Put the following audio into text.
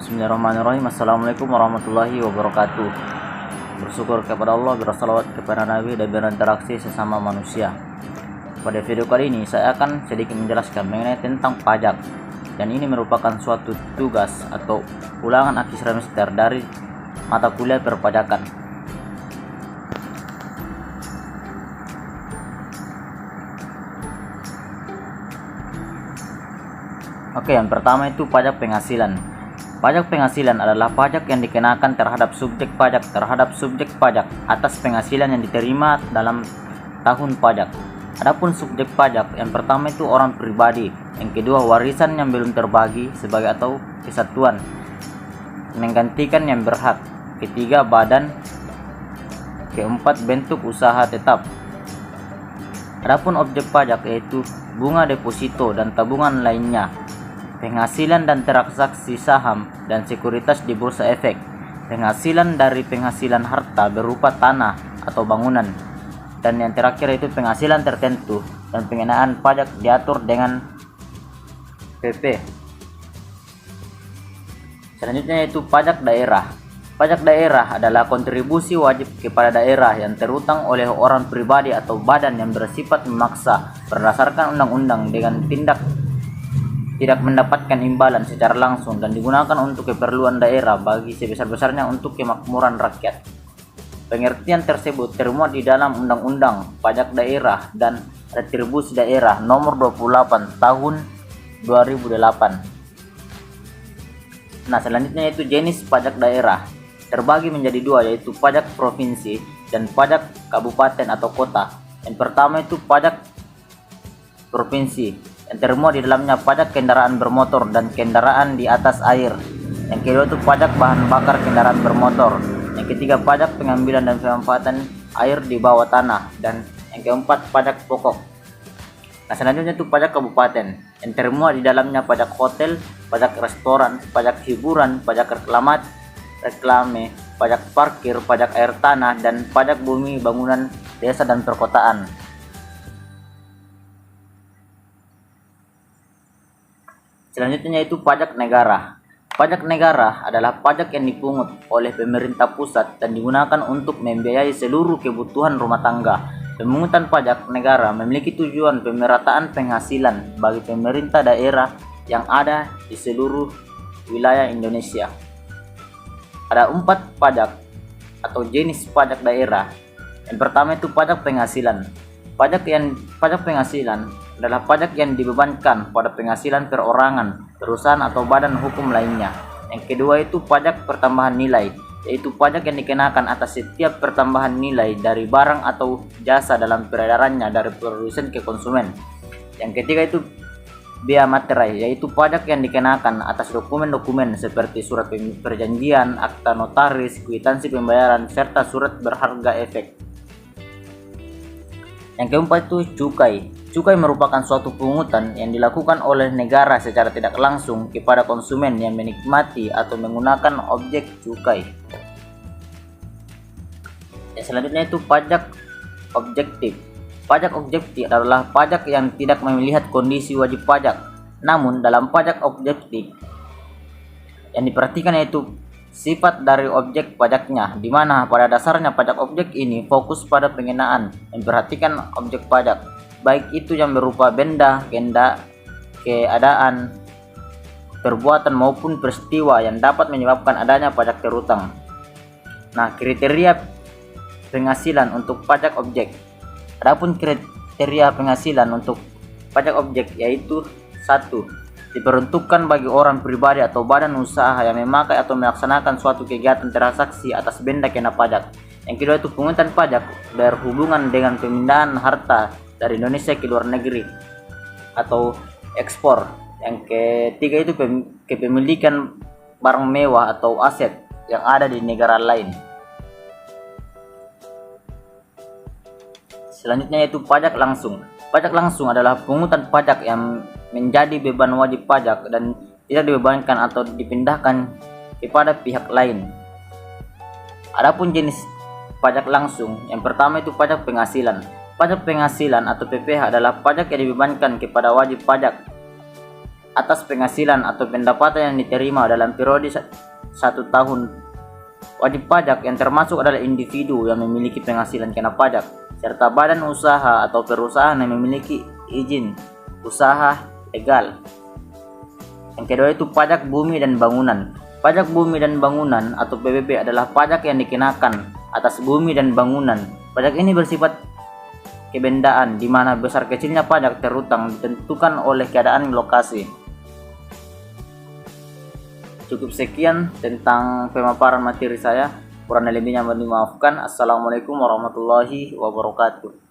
Bismillahirrahmanirrahim. Assalamualaikum warahmatullahi wabarakatuh. Bersyukur kepada Allah, bersalawat kepada Nabi, dan berinteraksi sesama manusia. Pada video kali ini saya akan sedikit menjelaskan mengenai tentang pajak. Dan ini merupakan suatu tugas atau ulangan akhir semester dari mata kuliah perpajakan. Oke, yang pertama itu pajak penghasilan. Pajak penghasilan adalah pajak yang dikenakan terhadap subjek pajak atas penghasilan yang diterima dalam tahun pajak. Adapun subjek pajak, yang pertama itu orang pribadi, yang kedua warisan yang belum terbagi sebagai atau kesatuan menggantikan yang berhak, ketiga badan, keempat bentuk usaha tetap. Adapun objek pajak yaitu bunga deposito dan tabungan lainnya, penghasilan dan transaksi saham dan sekuritas di bursa efek, penghasilan dari penghasilan harta berupa tanah atau bangunan, dan yang terakhir itu penghasilan tertentu dan pengenaan pajak diatur dengan PP. Selanjutnya yaitu pajak daerah. Pajak daerah adalah kontribusi wajib kepada daerah yang terutang oleh orang pribadi atau badan yang bersifat memaksa berdasarkan undang-undang dengan tidak mendapatkan imbalan secara langsung dan digunakan untuk keperluan daerah bagi sebesar-besarnya untuk kemakmuran rakyat. Pengertian tersebut termuat di dalam Undang-Undang Pajak Daerah dan Retribusi Daerah Nomor 28 Tahun 2008. Nah, selanjutnya yaitu jenis pajak daerah. Terbagi menjadi dua, yaitu pajak provinsi dan pajak kabupaten atau kota. Yang pertama itu pajak provinsi, yang termuat di dalamnya pajak kendaraan bermotor dan kendaraan di atas air. Yang kedua itu pajak bahan bakar kendaraan bermotor. Yang ketiga pajak pengambilan dan pemanfaatan air di bawah tanah. Dan yang keempat pajak pokok. Nah, selanjutnya itu pajak kabupaten, yang termuat di dalamnya pajak hotel, pajak restoran, pajak hiburan, pajak reklame, pajak parkir, pajak air tanah, dan pajak bumi bangunan desa dan perkotaan. Selanjutnya itu pajak negara. Pajak negara adalah pajak yang dipungut oleh pemerintah pusat dan digunakan untuk membiayai seluruh kebutuhan rumah tangga. Pemungutan pajak negara memiliki tujuan pemerataan penghasilan bagi pemerintah daerah yang ada di seluruh wilayah Indonesia. Ada 4 pajak atau jenis pajak daerah. Yang pertama itu pajak penghasilan. Pajak penghasilan adalah pajak yang dibebankan pada penghasilan perorangan, perusahaan atau badan hukum lainnya. Yang kedua itu pajak pertambahan nilai, yaitu pajak yang dikenakan atas setiap pertambahan nilai dari barang atau jasa dalam peredarannya dari produsen ke konsumen. Yang ketiga itu bea materai, yaitu pajak yang dikenakan atas dokumen-dokumen seperti surat perjanjian, akta notaris, kwitansi pembayaran, serta surat berharga efek. Yang keempat itu cukai. Cukai merupakan suatu pungutan yang dilakukan oleh negara secara tidak langsung kepada konsumen yang menikmati atau menggunakan objek cukai. Yang selanjutnya itu pajak objektif. Pajak objektif adalah pajak yang tidak melihat kondisi wajib pajak. Namun dalam pajak objektif yang diperhatikan yaitu sifat dari objek pajaknya, di mana pada dasarnya pajak objek ini fokus pada pengenaan memperhatikan objek pajak, baik itu yang berupa benda, keadaan, perbuatan maupun peristiwa yang dapat menyebabkan adanya pajak terutang. Nah, kriteria penghasilan untuk pajak objek. Adapun kriteria penghasilan untuk pajak objek yaitu 1. Diperuntukkan bagi orang pribadi atau badan usaha yang memakai atau melaksanakan suatu kegiatan transaksi atas benda kena pajak. Yang kedua itu pungutan pajak berhubungan dengan pemindahan harta dari Indonesia ke luar negeri atau ekspor. Yang ketiga itu kepemilikan barang mewah atau aset yang ada di negara lain. Selanjutnya yaitu pajak langsung. Pajak langsung adalah pungutan pajak yang menjadi beban wajib pajak dan tidak dibebankan atau dipindahkan kepada pihak lain. Adapun jenis pajak langsung, yang pertama itu pajak penghasilan. Pajak penghasilan atau PPh adalah pajak yang dibebankan kepada wajib pajak atas penghasilan atau pendapatan yang diterima dalam periode 1 tahun. Wajib pajak yang termasuk adalah individu yang memiliki penghasilan kena pajak, serta badan usaha atau perusahaan yang memiliki izin usaha legal. Yang kedua itu pajak bumi dan bangunan. Pajak bumi dan bangunan atau PBB adalah pajak yang dikenakan atas bumi dan bangunan. Pajak ini bersifat kebendaan di mana besar kecilnya pajak terutang ditentukan oleh keadaan lokasi. Cukup sekian tentang pemaparan materi saya. Kurang lebihnya mohon dimaafkan. Assalamualaikum warahmatullahi wabarakatuh.